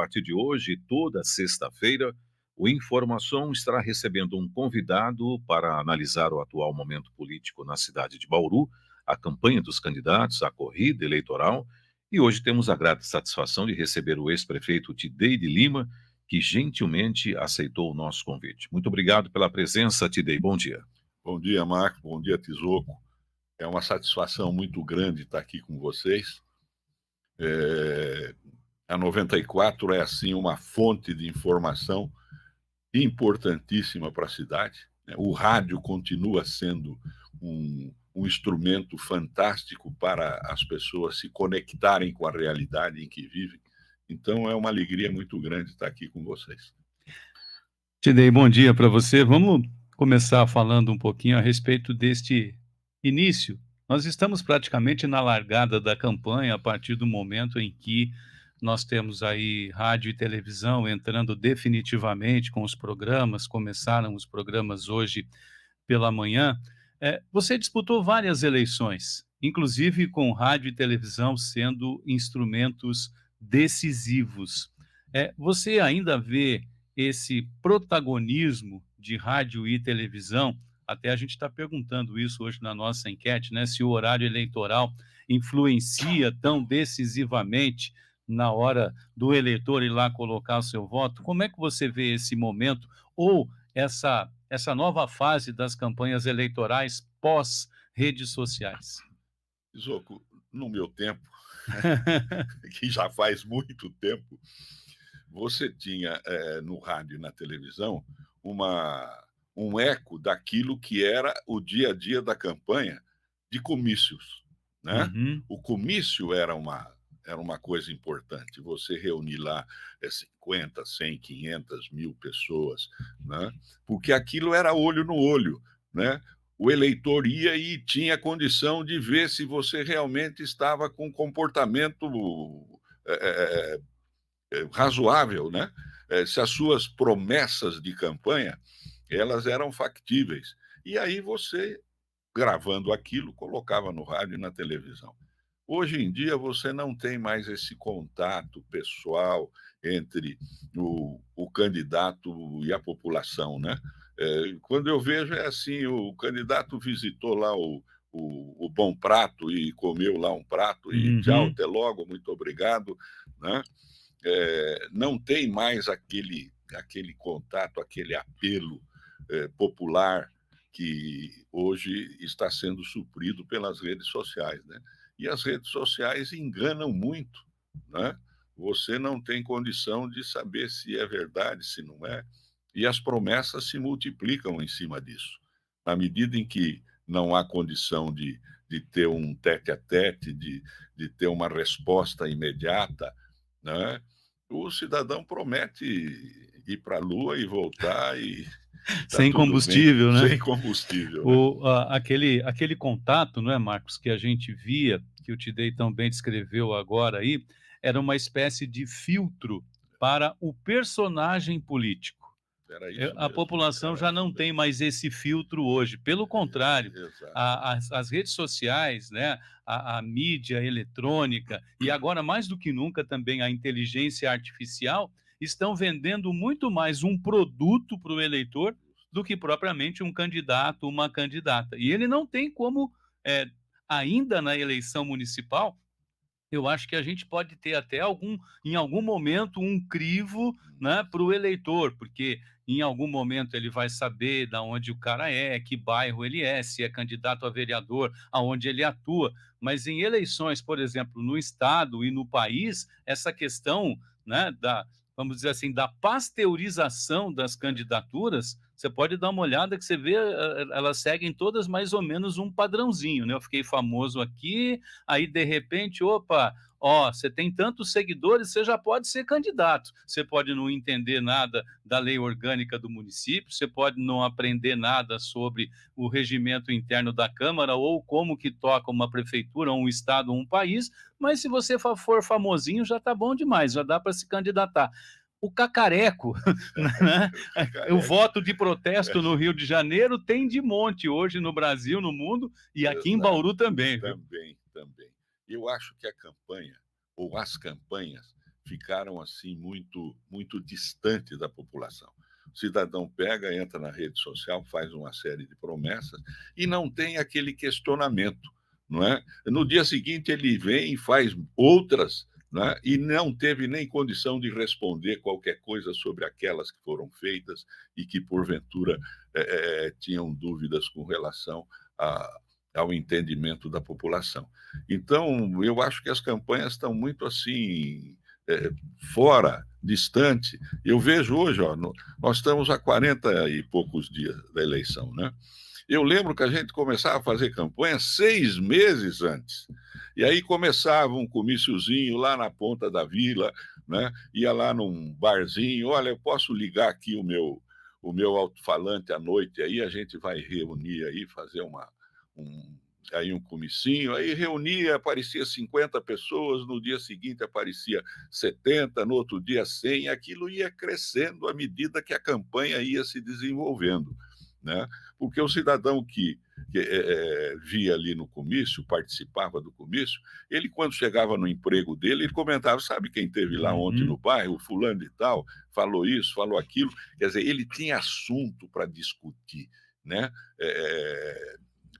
partir de hoje, toda sexta-feira, o Informação estará recebendo um convidado para analisar o atual momento político na cidade de Bauru, a campanha dos candidatos, a corrida eleitoral. E hoje temos a grata satisfação de receber o ex-prefeito Tidei de Lima, que gentilmente aceitou o nosso convite. Muito obrigado pela presença, Tidei. Bom dia. Bom dia, Marco. Bom dia, Tizoco. É uma satisfação muito grande estar aqui com vocês. A 94 é, assim, uma fonte de informação importantíssima para a cidade. O rádio continua sendo um instrumento fantástico para as pessoas se conectarem com a realidade em que vivem. Então, é uma alegria muito grande estar aqui com vocês. Tidei, bom dia para você. Vamos começar falando um pouquinho a respeito deste início. Nós estamos praticamente na largada da campanha, a partir do momento em que nós temos aí rádio e televisão entrando definitivamente com os programas, começaram os programas hoje pela manhã. Você disputou várias eleições, inclusive com rádio e televisão sendo instrumentos decisivos. Você ainda vê esse protagonismo de rádio e televisão? Até a gente está perguntando isso hoje na nossa enquete, né? Se o horário eleitoral influencia tão decisivamente na hora do eleitor ir lá colocar o seu voto. Como é que você vê esse momento ou essa nova fase das campanhas eleitorais pós-redes sociais? Zoco, no meu tempo, que já faz muito tempo, você tinha no rádio e na televisão um eco daquilo que era o dia a dia da campanha de comícios, né? Uhum. O comício era uma coisa importante, você reunir lá 50, 100, 500 mil pessoas, né? Porque aquilo era olho no olho, né? O eleitor ia e tinha condição de ver se você realmente estava com comportamento razoável, né? Se as suas promessas de campanha, elas eram factíveis. E aí você, gravando aquilo, colocava no rádio e na televisão. Hoje em dia você não tem mais esse contato pessoal entre o candidato e a população, né? Quando eu vejo é assim, o candidato visitou lá o Bom Prato e comeu lá um prato e tchau, até logo, muito obrigado, né? Não tem mais aquele contato, aquele apelo popular que hoje está sendo suprido pelas redes sociais, né? E as redes sociais enganam muito, né? Você não tem condição de saber se é verdade, se não é, e as promessas se multiplicam em cima disso. Na medida em que não há condição de ter um tete-a-tete, de ter uma resposta imediata, né? O cidadão promete ir para a Lua e voltar e tá Sem tudo combustível, bem, né? sem combustível, né? Aquele contato, não é, Marcos, que a gente via, que o Tidei tão bem descreveu agora aí, era uma espécie de filtro para o personagem político. Era isso A mesmo, população era já isso não mesmo. tem mais esse filtro hoje. Pelo contrário, Exato. as redes sociais, né, a mídia eletrônica e agora mais do que nunca também a inteligência artificial estão vendendo muito mais um produto para o eleitor do que propriamente um candidato, uma candidata. E ele não tem como, ainda na eleição municipal, eu acho que a gente pode ter até em algum momento, um crivo, né, para o eleitor, porque em algum momento ele vai saber da onde o cara é, que bairro ele é, se é candidato a vereador, aonde ele atua. Mas em eleições, por exemplo, no estado e no país, essa questão, né, vamos dizer assim, da pasteurização das candidaturas, você pode dar uma olhada que você vê, elas seguem todas mais ou menos um padrãozinho, né? Eu fiquei famoso aqui, aí de repente, opa, ó, você tem tantos seguidores, você já pode ser candidato. Você pode não entender nada da lei orgânica do município, você pode não aprender nada sobre o regimento interno da Câmara ou como que toca uma prefeitura, um estado, um país, mas se você for famosinho, já tá bom demais, já dá para se candidatar. O cacareco, né? O voto de protesto no Rio de Janeiro tem de monte hoje no Brasil, no mundo, e aqui em Bauru também, viu? Também. Eu acho que a campanha, ou as campanhas, ficaram assim muito distante da população. O cidadão pega, entra na rede social, faz uma série de promessas e não tem aquele questionamento, não é? No dia seguinte ele vem e faz outras, né? E não teve nem condição de responder qualquer coisa sobre aquelas que foram feitas e que porventura tinham dúvidas com relação a, ao entendimento da população. Então, eu acho que as campanhas estão muito assim, fora, distante. Eu vejo hoje, ó, nós estamos a 40 e poucos dias da eleição, né? Eu lembro que a gente começava a fazer campanha 6 meses antes. E aí começava um comíciozinho lá na ponta da vila, né? Ia lá num barzinho, olha, eu posso ligar aqui o meu alto-falante à noite, aí a gente vai reunir aí, fazer um comicinho, aí reunia, aparecia 50 pessoas, no dia seguinte aparecia 70, no outro dia 100, e aquilo ia crescendo à medida que a campanha ia se desenvolvendo, né? Porque o cidadão que via ali no comício, participava do comício, ele, quando chegava no emprego dele, ele comentava, sabe quem esteve lá ontem no bairro, fulano de tal, falou isso, falou aquilo, quer dizer, ele tinha assunto para discutir, né?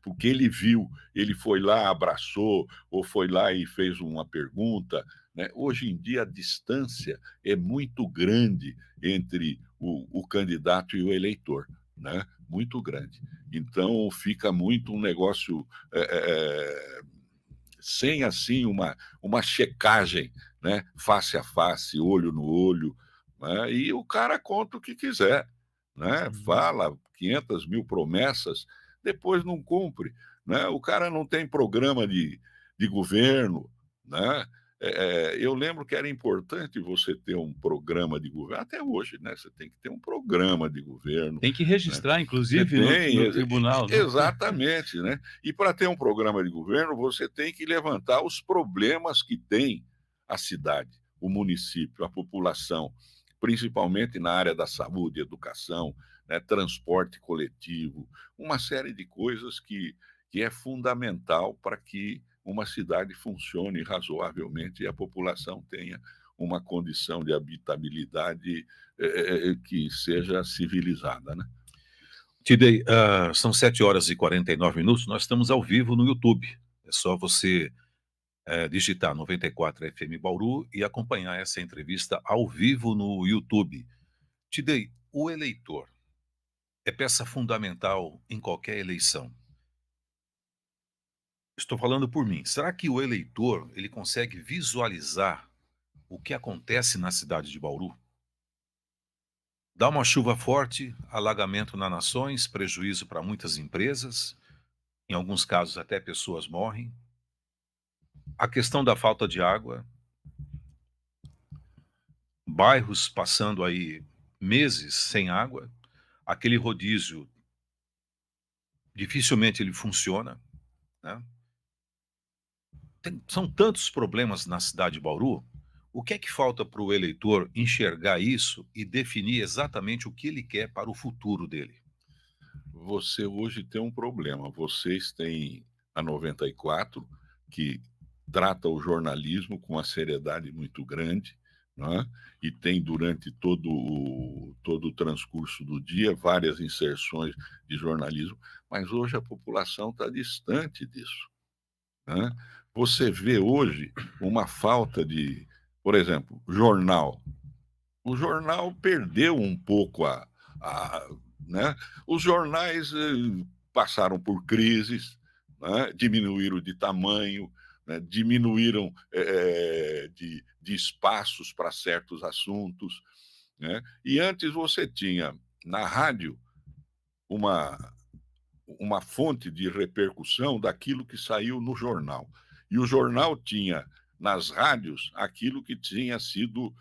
Porque ele viu, ele foi lá, abraçou, ou foi lá e fez uma pergunta, né? Hoje em dia a distância é muito grande entre o candidato e o eleitor, né? Muito grande. Então fica muito um negócio sem assim uma checagem, né? Face a face, olho no olho, né? E o cara conta o que quiser, né? Fala 500 mil promessas, depois não cumpre, né? O cara não tem programa de governo, né? Eu lembro que era importante você ter um programa de governo, até hoje, né? Você tem que ter um programa de governo, Tem que né? registrar, Você inclusive, tem, no tribunal, né? exatamente, né? E para ter um programa de governo, você tem que levantar os problemas que tem a cidade, o município, a população, principalmente na área da saúde, educação, né, transporte coletivo, uma série de coisas que é fundamental para que uma cidade funcione razoavelmente e a população tenha uma condição de habitabilidade que seja civilizada, né? Tidei, são 7h49, nós estamos ao vivo no YouTube. É só você digitar 94 FM Bauru e acompanhar essa entrevista ao vivo no YouTube. Tidei, o eleitor é peça fundamental em qualquer eleição. Estou falando por mim. Será que o eleitor ele consegue visualizar o que acontece na cidade de Bauru? Dá uma chuva forte, alagamento nas nações, prejuízo para muitas empresas, em alguns casos até pessoas morrem. A questão da falta de água, bairros passando aí meses sem água, aquele rodízio dificilmente ele funciona, né? São tantos problemas na cidade de Bauru. O que é que falta para o eleitor enxergar isso e definir exatamente o que ele quer para o futuro dele? Você hoje tem um problema. Vocês têm a 94, que trata o jornalismo com uma seriedade muito grande, não é? E tem durante todo o transcurso do dia várias inserções de jornalismo, mas hoje a população está distante disso, né? Você vê hoje uma falta de, por exemplo, jornal. O jornal perdeu um pouco né? Os jornais passaram por crises, né? Diminuíram de tamanho, né? Diminuíram de espaços para certos assuntos, né? E antes você tinha na rádio uma, uma fonte de repercussão daquilo que saiu no jornal. E o jornal tinha nas rádios aquilo que tinha sido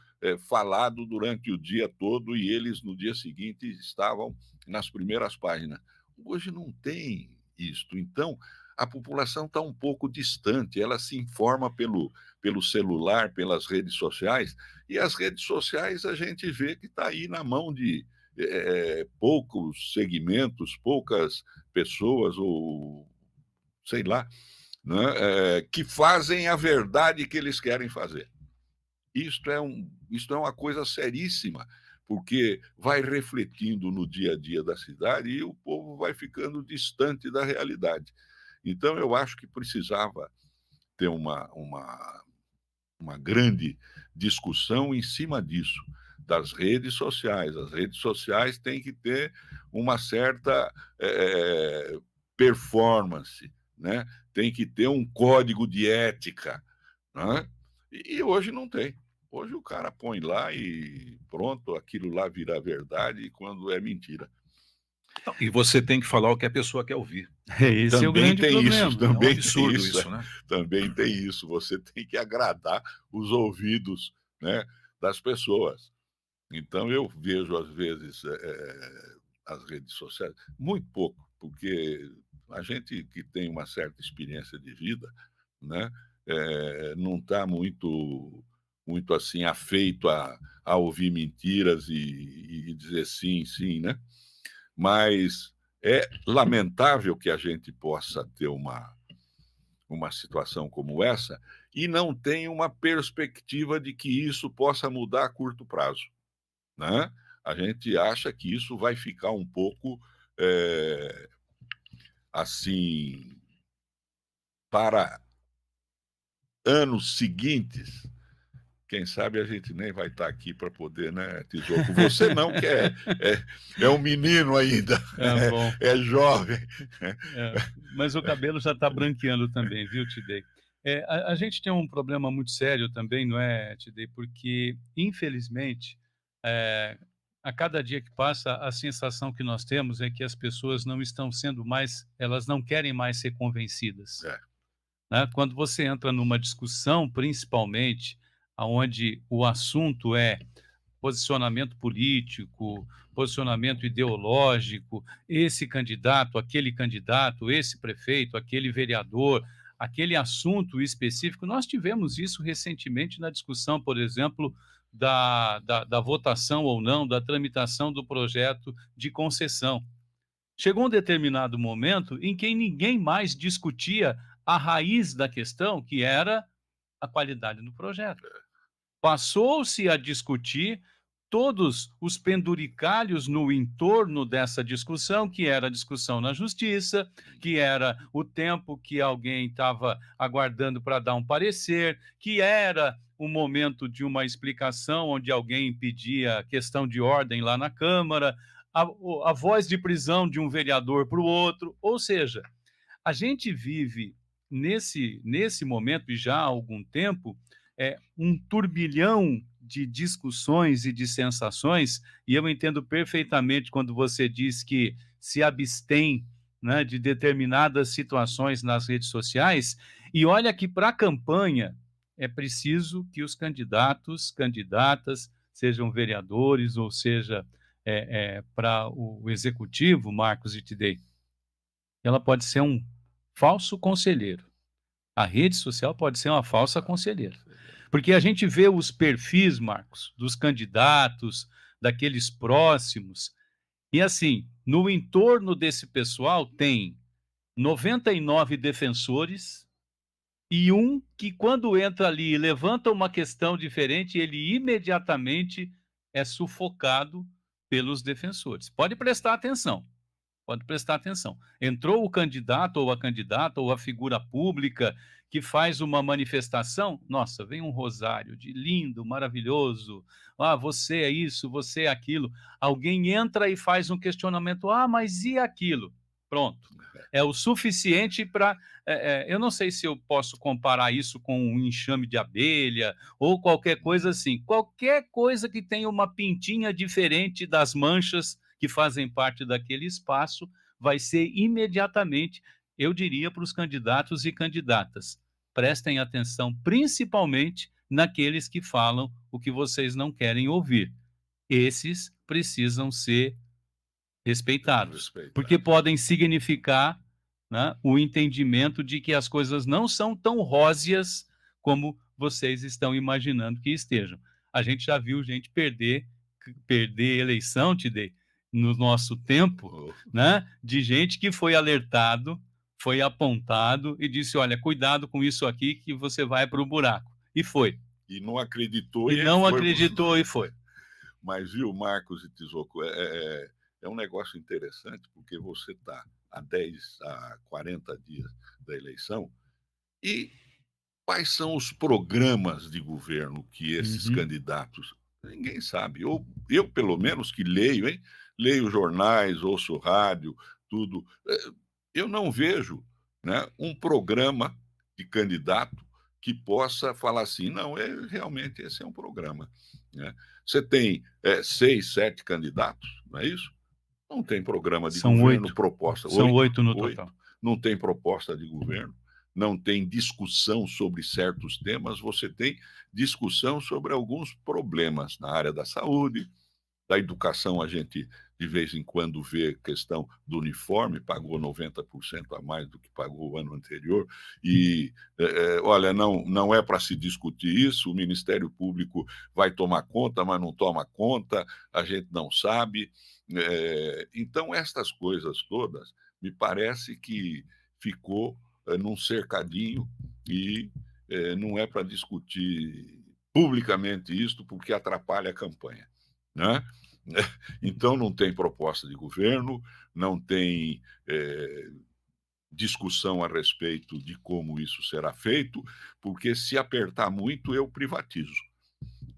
falado durante o dia todo e eles no dia seguinte estavam nas primeiras páginas. Hoje não tem isto. Então, a população está um pouco distante, ela se informa pelo celular, pelas redes sociais, e as redes sociais a gente vê que está aí na mão de poucos segmentos, poucas pessoas, ou sei lá, né, que fazem a verdade que eles querem fazer. isto é uma coisa seríssima, porque vai refletindo no dia a dia da cidade e o povo vai ficando distante da realidade. Então eu acho que precisava ter uma grande discussão em cima disso, das redes sociais. As redes sociais têm que ter uma certa performance, né? Tem que ter um código de ética, né? E hoje não tem. Hoje o cara põe lá e pronto, aquilo lá vira verdade quando é mentira. Não, e você tem que falar o que a pessoa quer ouvir. Esse é o Também grande tem isso, problema. É um também tem absurdo isso, isso, né? também tem isso. Você tem que agradar os ouvidos, né, das pessoas. Então eu vejo às vezes as redes sociais muito pouco, porque a gente que tem uma certa experiência de vida, né, não está muito assim afeito a ouvir mentiras e dizer sim, sim, né? Mas é lamentável que a gente possa ter uma situação como essa e não tenha uma perspectiva de que isso possa mudar a curto prazo, né? A gente acha que isso vai ficar um pouco assim para anos seguintes. Quem sabe a gente nem vai estar aqui para poder, né, Tizoco? Você não, que é um menino ainda, Bom. é jovem. Mas o cabelo já está branqueando também, viu, Tidei? A gente tem um problema muito sério também, não é, Tidei? Porque, infelizmente, a cada dia que passa, a sensação que nós temos é que as pessoas não estão sendo mais, elas não querem mais ser convencidas. Né? Quando você entra numa discussão, principalmente, onde o assunto é posicionamento político, posicionamento ideológico, esse candidato, esse prefeito, aquele vereador, aquele assunto específico. Nós tivemos isso recentemente na discussão, por exemplo, da votação ou não, da tramitação do projeto de concessão. Chegou um determinado momento em que ninguém mais discutia a raiz da questão, que era a qualidade do projeto. Passou-se a discutir todos os penduricalhos no entorno dessa discussão, que era a discussão na justiça, que era o tempo que alguém estava aguardando para dar um parecer, que era o momento de uma explicação onde alguém pedia questão de ordem lá na Câmara, a voz de prisão de um vereador para o outro. Ou seja, a gente vive nesse momento, e já há algum tempo, um turbilhão de discussões e de sensações, e eu entendo perfeitamente quando você diz que se abstém, né, de determinadas situações nas redes sociais, e olha que para a campanha é preciso que os candidatos, candidatas, sejam vereadores, ou seja, para o executivo, Marcos Itidei, ela pode ser um falso conselheiro. A rede social pode ser uma falsa conselheira. Porque a gente vê os perfis, Marcos, dos candidatos, daqueles próximos, e assim, no entorno desse pessoal tem 99 defensores e um que, quando entra ali e levanta uma questão diferente, ele imediatamente é sufocado pelos defensores. Pode prestar atenção. Pode prestar atenção. Entrou o candidato ou a candidata ou a figura pública que faz uma manifestação, nossa, vem um rosário de lindo, maravilhoso, você é isso, você é aquilo. Alguém entra e faz um questionamento, mas e aquilo? Pronto. É o suficiente para... eu não sei se eu posso comparar isso com um enxame de abelha ou qualquer coisa assim. Qualquer coisa que tenha uma pintinha diferente das manchas que fazem parte daquele espaço, vai ser imediatamente, eu diria para os candidatos e candidatas, prestem atenção principalmente naqueles que falam o que vocês não querem ouvir. Esses precisam ser respeitados, porque podem significar, né, o entendimento de que as coisas não são tão róseas como vocês estão imaginando que estejam. A gente já viu gente perder eleição, Tidei, no nosso tempo, né, de gente que foi alertado, foi apontado e disse, olha, cuidado com isso aqui que você vai para o buraco. E foi. E não acreditou E e não foi. acreditou e foi. Mas, viu, Marcos e Tizoco, é um negócio interessante, porque você está a 40 dias da eleição, e quais são os programas de governo que esses Uhum. candidatos. Ninguém sabe. Eu, pelo menos, que leio, hein? Leio jornais, ouço rádio, tudo. Eu não vejo, né, um programa de candidato que possa falar assim, não, realmente esse é um programa. Né? Você tem 6, 7 candidatos, não é isso? Não tem programa de São governo, 8. proposta. São 8, 8 no 8. total. Não tem proposta de governo, não tem discussão sobre certos temas, você tem discussão sobre alguns problemas na área da saúde, da educação. A gente de vez em quando vê questão do uniforme, pagou 90% a mais do que pagou o ano anterior, e olha, não é para se discutir isso, o Ministério Público vai tomar conta, mas não toma conta, a gente não sabe. Então, estas coisas todas, me parece que ficou num cercadinho e não é para discutir publicamente isto, porque atrapalha a campanha, né? Então, não tem proposta de governo, não tem discussão a respeito de como isso será feito, porque se apertar muito, eu privatizo.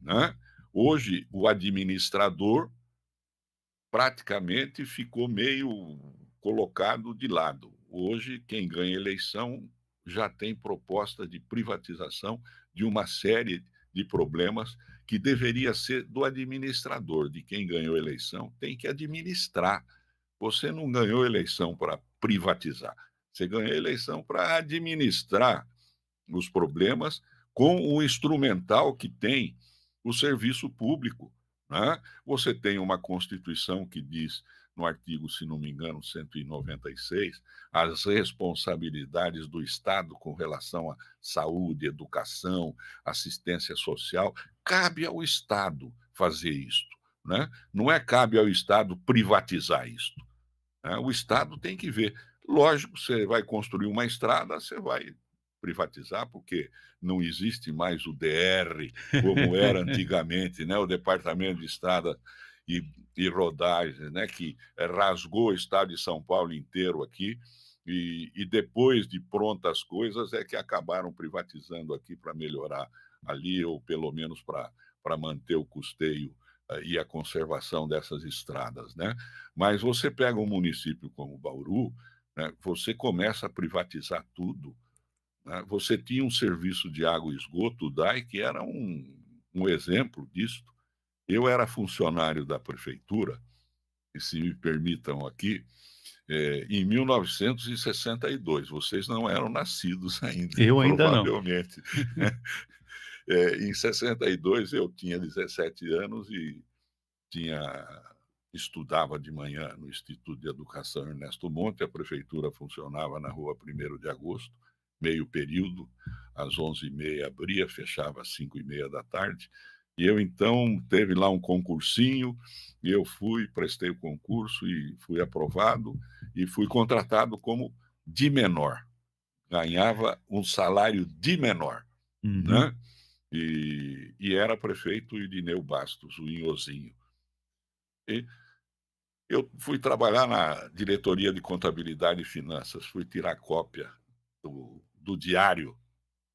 Né? Hoje, o administrador praticamente ficou meio colocado de lado. Hoje, quem ganha eleição já tem proposta de privatização de uma série de problemas que deveria ser do administrador, de quem ganhou eleição, tem que administrar. Você não ganhou eleição para privatizar, você ganhou eleição para administrar os problemas com o instrumental que tem o serviço público. Né? Você tem uma Constituição que diz, no artigo, se não me engano, 196, as responsabilidades do Estado com relação à saúde, educação, assistência social. Cabe ao Estado fazer isto. Né? Não cabe ao Estado privatizar isto. Né? O Estado tem que ver. Lógico, você vai construir uma estrada, você vai privatizar, porque não existe mais o DR como era antigamente, né? O Departamento de Estrada e Rodagens, né? Que rasgou o estado de São Paulo inteiro aqui, e depois de prontas coisas é que acabaram privatizando aqui para melhorar ali, ou pelo menos para manter o custeio e a conservação dessas estradas, né? Mas você pega um município como Bauru, né? Você começa a privatizar tudo. Né? Você tinha um serviço de água e esgoto, o DAI, que era um exemplo disso. Eu era funcionário da prefeitura, e se me permitam aqui, em 1962. Vocês não eram nascidos ainda, Eu ainda não. provavelmente. Em 62 eu tinha 17 anos e estudava de manhã no Instituto de Educação Ernesto Monte. A prefeitura funcionava na rua 1º de Agosto, meio período, às 11h30 abria, fechava às 5h30 da tarde. E eu, então, teve lá um concursinho, e eu prestei o concurso e fui aprovado, e fui contratado como de menor. Ganhava um salário de menor, Uhum. né? E era prefeito Irineu Bastos, o Inhozinho. E eu fui trabalhar na diretoria de contabilidade e finanças, fui tirar cópia do diário,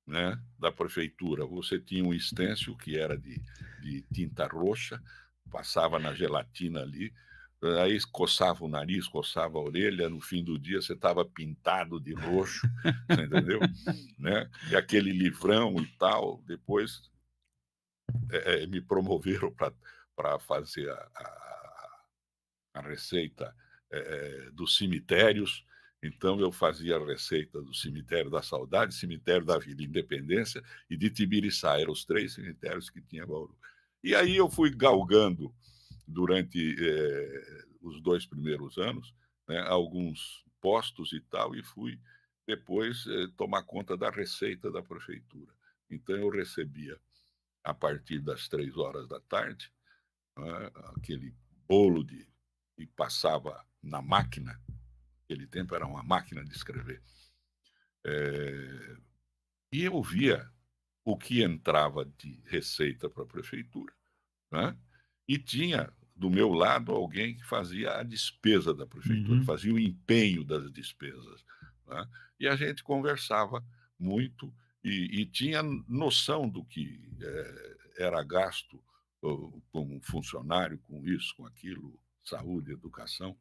né, da prefeitura. Você tinha um estêncil que era de tinta roxa, passava na gelatina ali, aí coçava o nariz, coçava a orelha, no fim do dia você estava pintado de roxo, você entendeu? Né? E aquele livrão e tal. Depois me promoveram para fazer a receita dos cemitérios. Então, eu fazia a receita do Cemitério da Saudade, Cemitério da Vila Independência e de Tibiriçá. Eram os 3 cemitérios que tinha Bauru. E aí eu fui galgando, durante os 2 primeiros anos, né, alguns postos e tal, e fui depois tomar conta da receita da prefeitura. Então, eu recebia, a partir das 3h da tarde, né, aquele bolo e passava na máquina. Naquele tempo era uma máquina de escrever. E eu via o que entrava de receita para a prefeitura, né, e tinha do meu lado alguém que fazia a despesa da prefeitura, Uhum. fazia o empenho das despesas, né, e a gente conversava muito e tinha noção do que, era gasto, com um funcionário, com isso, com aquilo, saúde, educação.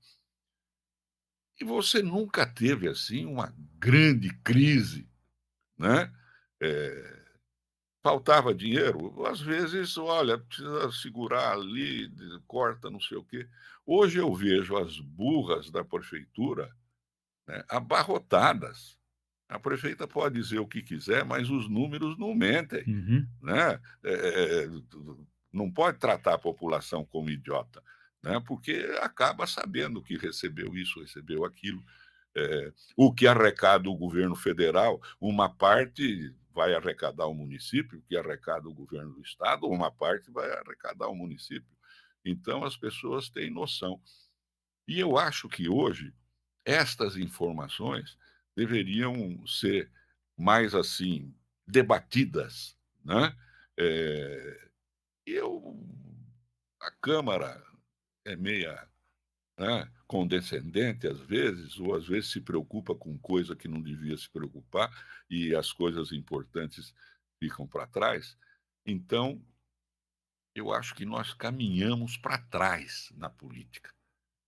E você nunca teve, assim, uma grande crise, né, eh faltava dinheiro? Às vezes, olha, precisa segurar ali, corta não sei o quê. Hoje eu vejo as burras da prefeitura, né, abarrotadas. A prefeita pode dizer o que quiser, mas os números não mentem, Uhum. né. Não pode tratar a população como idiota, né, porque acaba sabendo que recebeu isso, recebeu aquilo. O que arrecada o governo federal, uma parte vai arrecadar o município, o que arrecada o governo do estado, uma parte vai arrecadar o município. Então as pessoas têm noção. E eu acho que hoje estas informações deveriam ser mais, assim, debatidas, né. Eh, eu a Câmara é meia, né, condescendente às vezes, ou às vezes se preocupa com coisa que não devia se preocupar, e as coisas importantes ficam para trás. Então, eu acho que nós caminhamos para trás na política,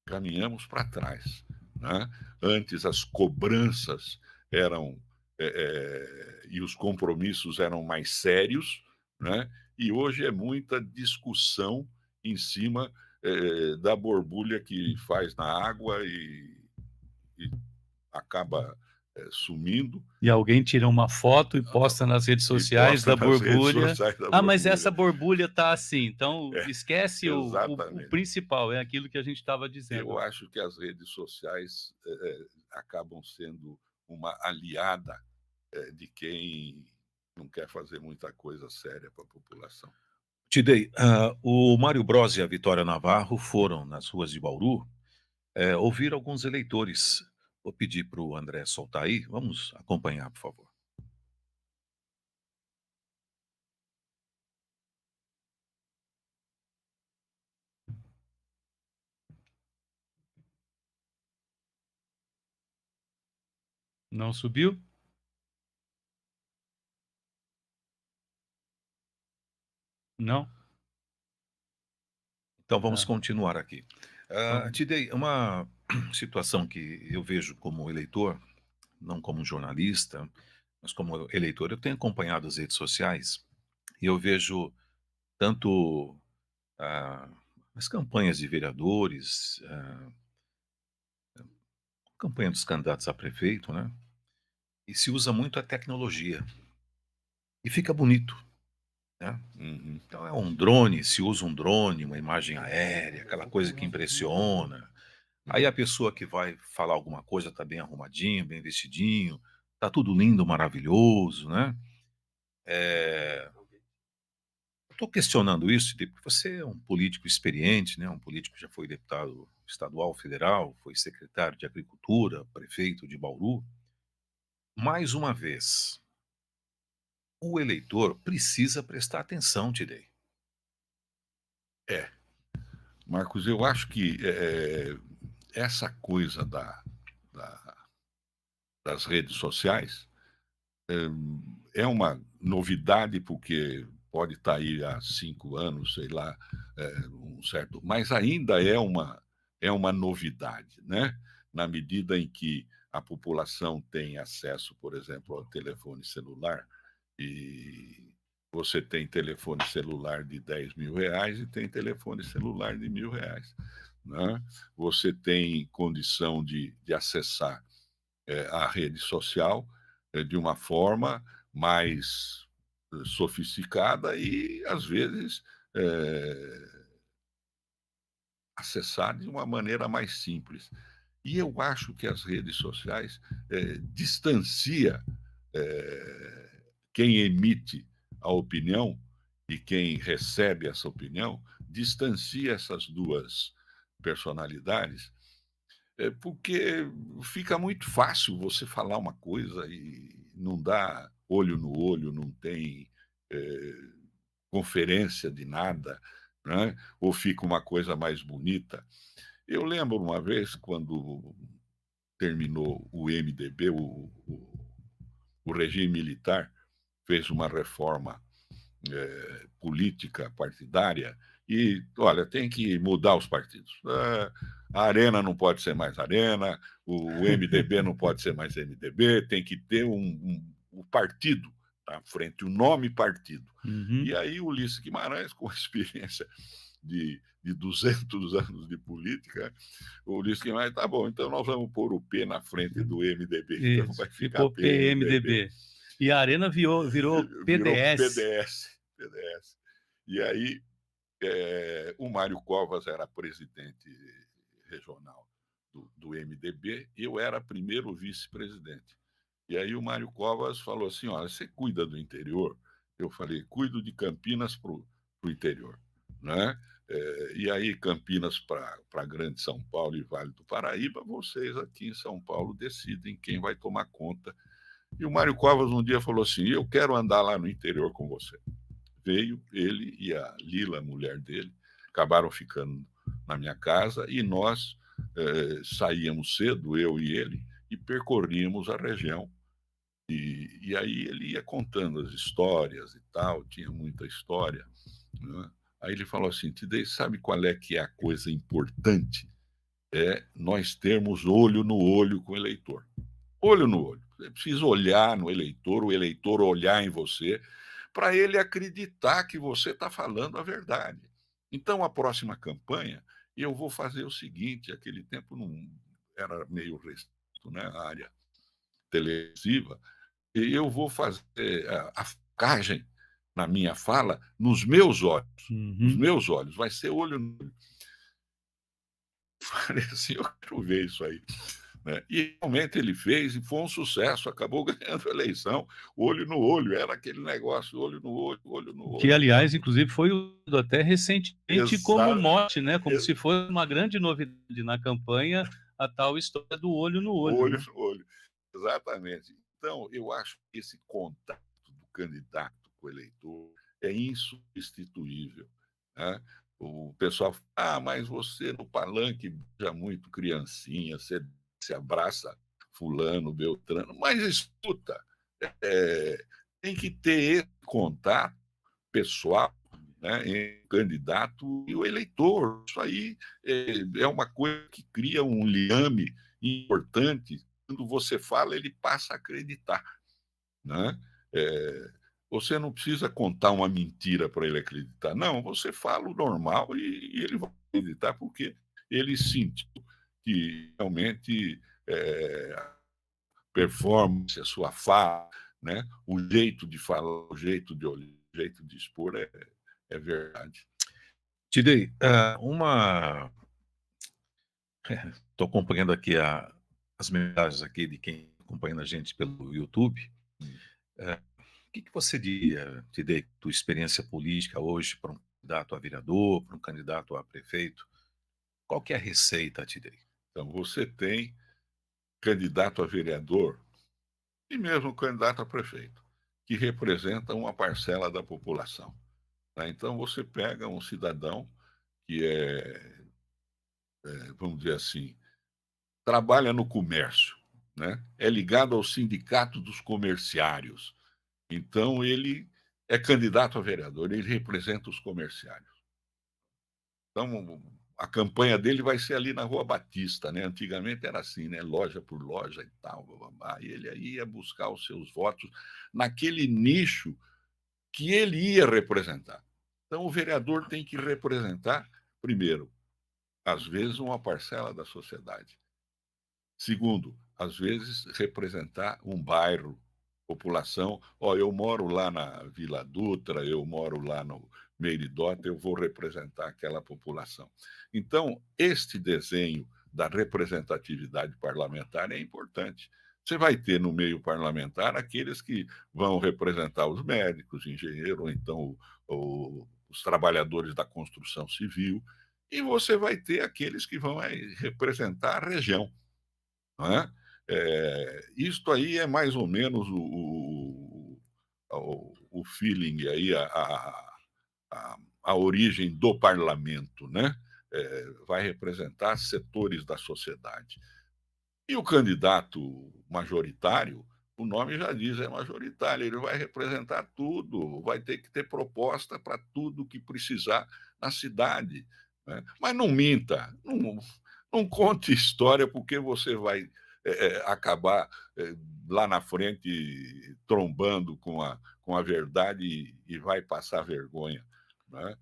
caminhamos para trás, né. Antes as cobranças eram, e os compromissos eram mais sérios, né, e hoje é muita discussão em cima, da borbulha que faz na água e acaba, sumindo, E alguém tira uma foto e posta nas redes e sociais posta da nas redes borbulha. sociais da "Ah, mas essa borbulha. borbulha tá assim", então É, esquece o exatamente. principal, é aquilo que a gente estava Eu dizendo. acho que as redes sociais, acabam sendo uma aliada, de quem não quer fazer muita coisa séria para a população. Tidei, o Mário Bros e a Vitória Navarro foram nas ruas de Bauru, ouvir alguns eleitores. Vou pedir para o André soltar aí, vamos acompanhar, por favor. Não subiu? Não? Então vamos Tá. continuar aqui. Vamos. Tidei, uma situação que eu vejo como eleitor, não como jornalista, mas como eleitor, eu tenho acompanhado as redes sociais e eu vejo tanto ah, as campanhas de vereadores, campanha dos candidatos a prefeito, né? E se usa muito a tecnologia. E fica bonito, né? Uhum. Então é um drone, se usa um drone, uma imagem aérea, aquela coisa que impressiona. Aí a Hum. pessoa que vai falar alguma coisa está bem arrumadinho, bem vestidinho, tá tudo lindo, maravilhoso, né? Estou questionando isso, porque você é um político experiente, né? Um político que já foi deputado estadual, federal, foi secretário de Agricultura, prefeito de Bauru. Mais uma vez, o eleitor precisa prestar atenção, Tidei. É, Marcos, eu acho que, essa coisa da das redes sociais, é uma novidade, porque pode estar aí há 5 anos, sei lá, um certo, mas ainda é uma novidade, né, na medida em que a população tem acesso, por exemplo, ao telefone celular, e você tem telefone celular de R$ 10.000 e tem telefone celular de R$ 1.000, né. Você tem condição de acessar, a rede social, de uma forma mais, sofisticada e, às vezes, eh, acessar de uma maneira mais simples. E eu acho que as redes sociais, distancia, quem emite a opinião e quem recebe essa opinião, distancia essas 2 personalidades, porque fica muito fácil você falar uma coisa e não dá olho no olho, não tem, conferência de nada, né? Ou fica uma coisa mais bonita. Eu lembro uma vez quando terminou o MDB, o regime militar fez uma reforma política partidária e, olha, tem que mudar os partidos. A Arena não pode ser mais Arena, o MDB não pode ser mais MDB, tem que ter um partido à frente, o nome partido. Uhum. E aí o Ulisses Guimarães, com experiência de 200 anos de política, o Ulisses Guimarães, tá bom, então nós vamos pôr o P na frente do MDB, então Isso, vai ficar ficou PMDB. PMDB. E a Arena virou Virou PDS. PDS. E aí, o Mário Covas era presidente regional do MDB, eu era primeiro vice-presidente. E aí o Mário Covas falou assim, olha, você cuida do interior? Eu falei, cuido de Campinas para o interior, né? E aí Campinas para Grande São Paulo e Vale do Paraíba, vocês aqui em São Paulo decidem quem vai tomar conta. E o Mário Covas um dia falou assim, eu quero andar lá no interior com você. Veio ele e a Lila, a mulher dele, acabaram ficando na minha casa e nós saíamos cedo, eu e ele, e percorríamos a região. E aí ele ia contando as histórias e tal, tinha muita história, né? Aí ele falou assim, Tidei, sabe qual é que é a coisa importante? É nós termos olho no olho com o eleitor. Olho no olho. Você precisa olhar no eleitor, o eleitor olhar em você, para ele acreditar que você está falando a verdade. Então, a próxima campanha, eu vou fazer o seguinte, aquele tempo não era meio restrito, né, a área televisiva, e eu vou fazer a focagem na minha fala nos meus olhos. Os meus olhos, vai ser olho no olho. Falei assim, eu quero ver isso aí. Né? E realmente ele fez e foi um sucesso, acabou ganhando a eleição, olho no olho, era aquele negócio, olho no olho, olho no olho. Que, aliás, inclusive, foi usado até recentemente como mote, né? Como Ex se fosse uma grande novidade na campanha, a tal história do olho no olho. Olho né? no olho, exatamente. Então, eu acho que esse contato do candidato com o eleitor é insubstituível. Né? O pessoal fala, mas você no palanque beija muito criancinha, você se abraça fulano, beltrano, mas escuta, tem que ter esse contato pessoal, né, entre o candidato e o eleitor. Isso aí é uma coisa que cria um liame importante. Quando você fala, ele passa a acreditar. Né? Você não precisa contar uma mentira para ele acreditar. Não, você fala o normal e ele vai acreditar porque ele sentiu que realmente a performance, a sua fala, né? O jeito de falar, o jeito de olhar, o jeito de expor é verdade. Tidei, estou acompanhando aqui as mensagens aqui de quem acompanha a gente pelo YouTube. O que você diria, Tidei, tua experiência política hoje para um candidato a vereador, para um candidato a prefeito? Qual que é a receita, Tidei? Então, você tem candidato a vereador e mesmo candidato a prefeito, que representa uma parcela da população. Tá? Então, você pega um cidadão que vamos dizer assim, trabalha no comércio, né? É ligado ao sindicato dos comerciários. Então, ele é candidato a vereador, ele representa os comerciários. Então, a campanha dele vai ser ali na Rua Batista, né? Antigamente era assim, né? Loja por loja e tal. E ele ia buscar os seus votos naquele nicho que ele ia representar. Então, o vereador tem que representar, primeiro, às vezes, uma parcela da sociedade. Segundo, às vezes, representar um bairro, população. Eu moro lá na Vila Dutra, eu moro lá no Meiridota, eu vou representar aquela população. Então, este desenho da representatividade parlamentar é importante. Você vai ter no meio parlamentar aqueles que vão representar os médicos, engenheiros, ou então os trabalhadores da construção civil, e você vai ter aqueles que vão representar a região. Não é? Isto aí é mais ou menos o feeling aí, a origem do parlamento, né? Vai representar setores da sociedade. E o candidato majoritário, o nome já diz, é majoritário, ele vai representar tudo, vai ter que ter proposta para tudo que precisar na cidade, né? Mas não minta, não conte história, porque você vai acabar lá na frente trombando com a verdade e vai passar vergonha, né?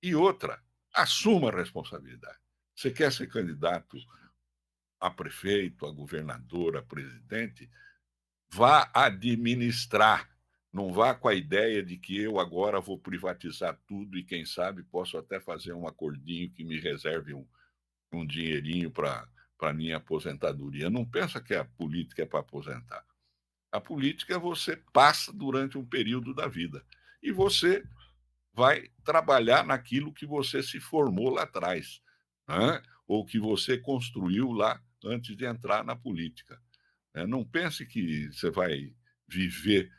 E outra, assuma a responsabilidade. Você quer ser candidato a prefeito, a governador, a presidente, vá administrar. Não vá com a ideia de que eu agora vou privatizar tudo e, quem sabe, posso até fazer um acordinho que me reserve um dinheirinho para a minha aposentadoria. Não pensa que a política é para aposentar. A política você passa durante um período da vida e você vai trabalhar naquilo que você se formou lá atrás, né? Ou que você construiu lá antes de entrar na política. Não pense que você vai viver.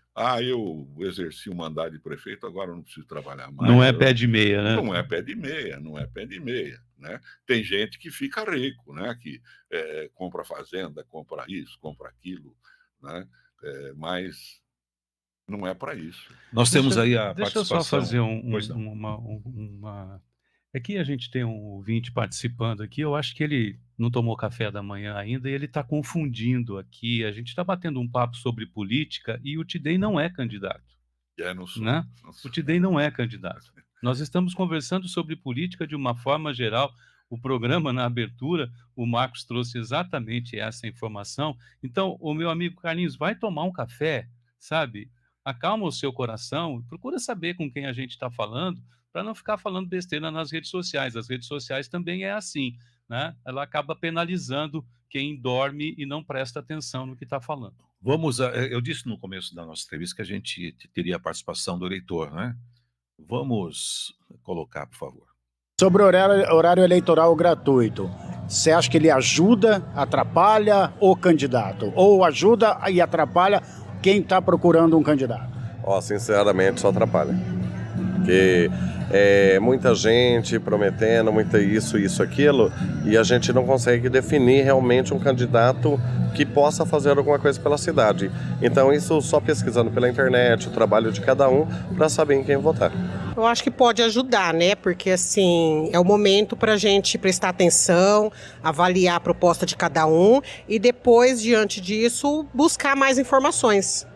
Eu exerci o mandato de prefeito, agora eu não preciso trabalhar mais. Não é pé de meia, né? Não é pé de meia, não é pé de meia, né? Tem gente que fica rico, né? Que compra fazenda, compra isso, compra aquilo, né? Mas não é para isso. Nós temos aí a Deixa eu só participação. fazer Pois não. uma. Aqui a gente tem um ouvinte participando aqui. Eu acho que ele não tomou café da manhã ainda e ele está confundindo aqui. A gente está batendo um papo sobre política e o Tidei não é candidato, Não sou, né? não O sou. Tidei não é candidato. Nós estamos conversando sobre política de uma forma geral. O programa, na abertura, o Marcos trouxe exatamente essa informação. Então, o meu amigo Carlinhos, vai tomar um café, sabe? Acalma o seu coração, procura saber com quem a gente está falando, para não ficar falando besteira nas redes sociais. As redes sociais também é assim, né? Ela acaba penalizando quem dorme e não presta atenção no que está falando. Eu disse no começo da nossa entrevista que a gente teria a participação do eleitor, né? Vamos colocar, por favor. Sobre o horário eleitoral gratuito, você acha que ele ajuda, atrapalha o candidato? Ou ajuda e atrapalha quem está procurando um candidato? Sinceramente, só atrapalha. Porque muita gente prometendo, muita isso, aquilo, e a gente não consegue definir realmente um candidato que possa fazer alguma coisa pela cidade. Então, isso só pesquisando pela internet, o trabalho de cada um, para saber em quem votar. Eu acho que pode ajudar, né? Porque, assim, é o momento para a gente prestar atenção, avaliar a proposta de cada um e depois, diante disso, buscar mais informações.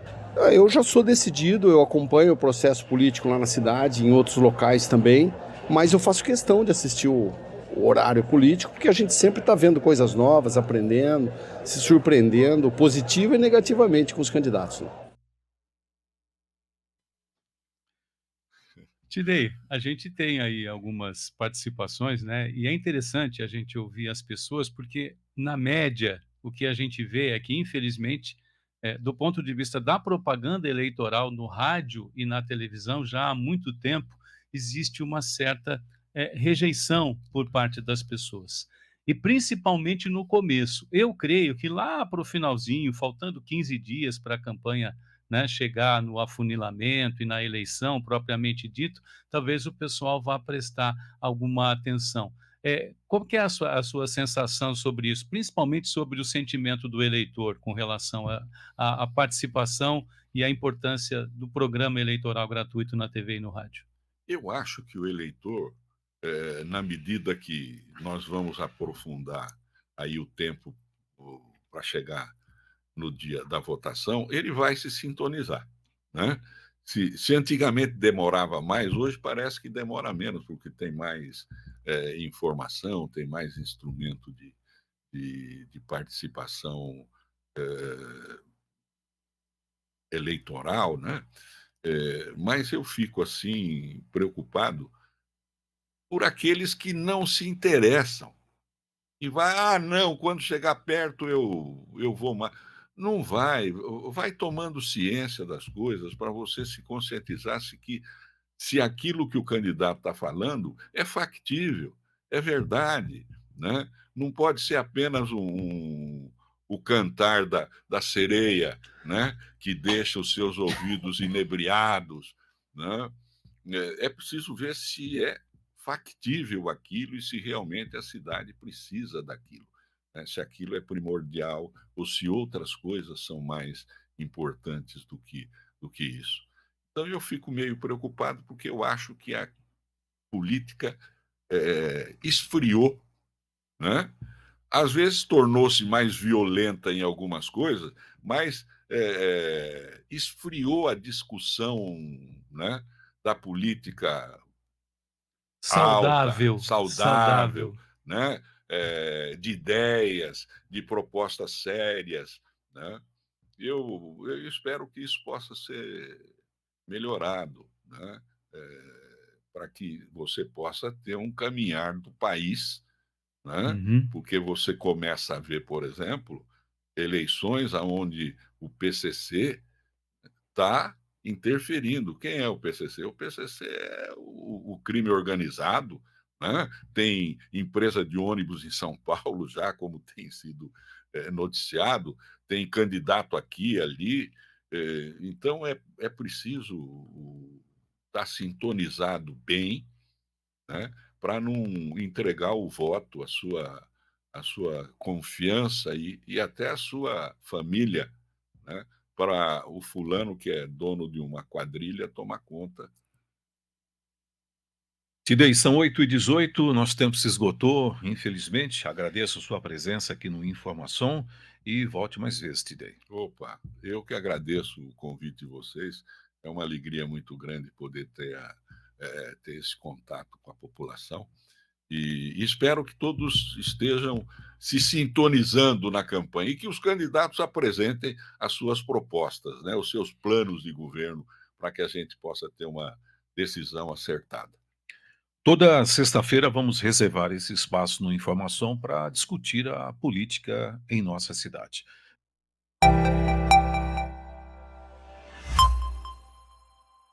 Eu já sou decidido, eu acompanho o processo político lá na cidade, em outros locais também, mas eu faço questão de assistir o horário político, porque a gente sempre está vendo coisas novas, aprendendo, se surpreendendo, positiva e negativamente com os candidatos. Tidei, a gente tem aí algumas participações, né? E é interessante a gente ouvir as pessoas, porque, na média, o que a gente vê é que, infelizmente, do ponto de vista da propaganda eleitoral no rádio e na televisão, já há muito tempo, existe uma certa rejeição por parte das pessoas. E principalmente no começo. Eu creio que lá para o finalzinho, faltando 15 dias para a campanha, né, chegar no afunilamento e na eleição propriamente dito, talvez o pessoal vá prestar alguma atenção. Como que é a sua sensação sobre isso, principalmente sobre o sentimento do eleitor com relação à participação e à importância do programa eleitoral gratuito na TV e no rádio? Eu acho que o eleitor, na medida que nós vamos aprofundar aí o tempo para chegar no dia da votação, ele vai se sintonizar, né? Se antigamente demorava mais, hoje parece que demora menos, porque tem mais informação, tem mais instrumento de participação eleitoral, né? Mas eu fico assim preocupado por aqueles que não se interessam e vai, não, quando chegar perto eu vou mais. Não vai tomando ciência das coisas para você se conscientizar se aquilo que o candidato está falando é factível, é verdade, né? Não pode ser apenas o cantar da sereia, né? Que deixa os seus ouvidos inebriados, né? É preciso ver se é factível aquilo e se realmente a cidade precisa daquilo, né? Se aquilo é primordial ou se outras coisas são mais importantes do que isso. Então eu fico meio preocupado porque eu acho que a política esfriou, né? Às vezes tornou-se mais violenta em algumas coisas, mas esfriou a discussão, né, da política alta, Saudável, saudável, saudável. né, de ideias, de propostas sérias, né? Eu espero que isso possa ser melhorado, né, para que você possa ter um caminhar do país, né? Uhum. Porque você começa a ver, por exemplo, eleições aonde o PCC está interferindo. Quem é o PCC? O PCC é o crime organizado, né? Tem empresa de ônibus em São Paulo já, como tem sido noticiado, tem candidato aqui e ali. Então é preciso estar sintonizado bem, né, para não entregar o voto, a sua confiança e até a sua família, né, para o fulano que é dono de uma quadrilha tomar conta. Tidei, são 8h18, nosso tempo se esgotou, infelizmente. Agradeço a sua presença aqui no Informação e volte mais vezes, Tidei. Opa, eu que agradeço o convite de vocês. É uma alegria muito grande poder ter esse contato com a população. E espero que todos estejam se sintonizando na campanha e que os candidatos apresentem as suas propostas, né, os seus planos de governo, para que a gente possa ter uma decisão acertada. Toda sexta-feira vamos reservar esse espaço no Informação para discutir a política em nossa cidade.